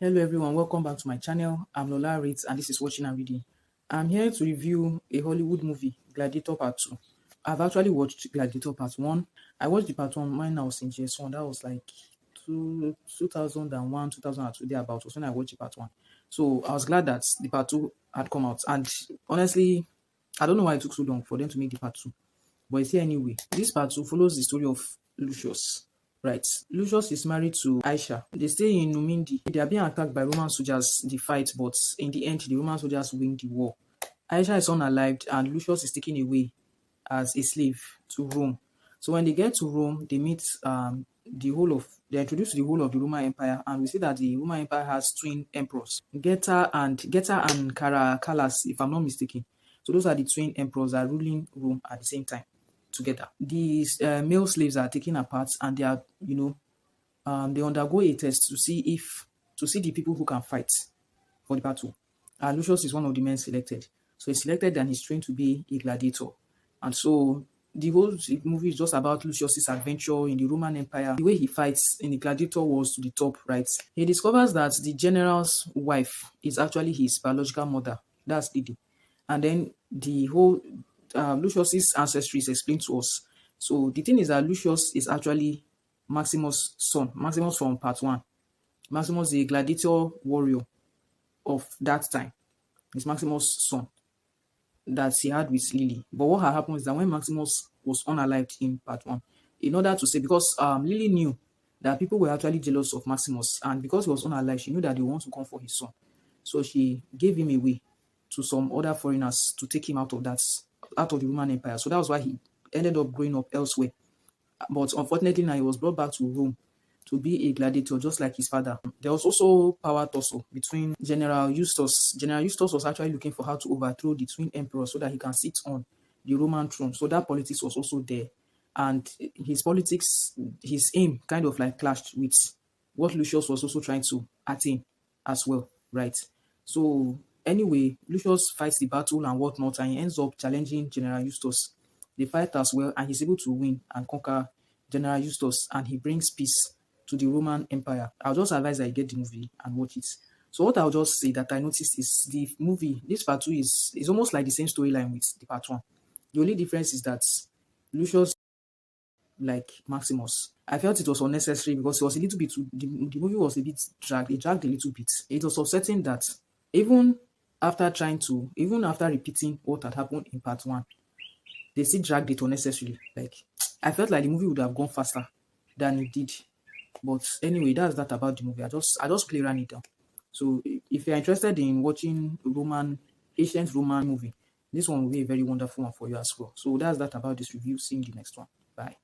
Hello everyone, welcome back to my channel. I'm Lola Ritz and this is Watching and Reading. I'm here to review a Hollywood movie, Gladiator Part 2. I've actually watched Gladiator Part 1. I watched the Part 1 when I was in GS1. That was like 2001, 2002, thereabouts was when I watched the Part 1. So I was glad that the Part 2 had come out. And honestly, I don't know why it took so long for them to make the Part 2. But it's here anyway. This Part 2 follows the story of Lucius. Right. Lucius is married to Aisha. They stay in Numindi. They are being attacked by Roman soldiers, the fight, but in the end, the Roman soldiers win the war. Aisha is unalived and Lucius is taken away as a slave to Rome. So when they get to Rome, they meet they're introduced to the whole of the Roman Empire, and we see that the Roman Empire has twin emperors, Geta and Caracallas, if I'm not mistaken. So those are the twin emperors that are ruling Rome at the same time together. These male slaves are taken apart and they are, they undergo a test to see the people who can fight for the battle. And Lucius is one of the men selected. So he's selected and he's trained to be a gladiator. And so the whole movie is just about Lucius's adventure in the Roman Empire. The way he fights in the gladiator wars to the top, right? He discovers that the general's wife is actually his biological mother. That's Lady. And then the whole Lucius's ancestry is explained to us. So the thing is that Lucius is actually Maximus' son. Maximus from Part 1. Maximus, the gladiator warrior of that time. It's Maximus' son that he had with Lily. But what had happened is that when Maximus was unalived in Part 1, in order to say, because Lily knew that people were actually jealous of Maximus, and because he was unalived, she knew that they want to come for his son. So she gave him away to some other foreigners to take him out of the Roman Empire. So that was why he ended up growing up elsewhere. But unfortunately now he was brought back to Rome to be a gladiator just like his father. There was also power tussle between General Eustace. General Eustace was actually looking for how to overthrow the twin emperors so that he can sit on the Roman throne. So that politics was also there. And his aim kind of like clashed with what Lucius was also trying to attain as well, right? So anyway, Lucius fights the battle and whatnot, and he ends up challenging General Eustace. They fight as well, and he's able to win and conquer General Eustace, and he brings peace to the Roman Empire. I'll just advise that you get the movie and watch it. So what I'll just say that I noticed is the movie, this Part 2 is almost like the same storyline with the Part 1. The only difference is that Lucius, like Maximus, I felt it was unnecessary because it was a little bit the movie was a bit dragged. It dragged a little bit. It was upsetting that even after repeating what had happened in Part 1, they still dragged it unnecessarily. Like, I felt like the movie would have gone faster than it did. But anyway, that's that about the movie. I just play ran it down. So if you're interested in watching ancient Roman movie, this one will be a very wonderful one for you as well. So that's that about this review. See you in the next one. Bye.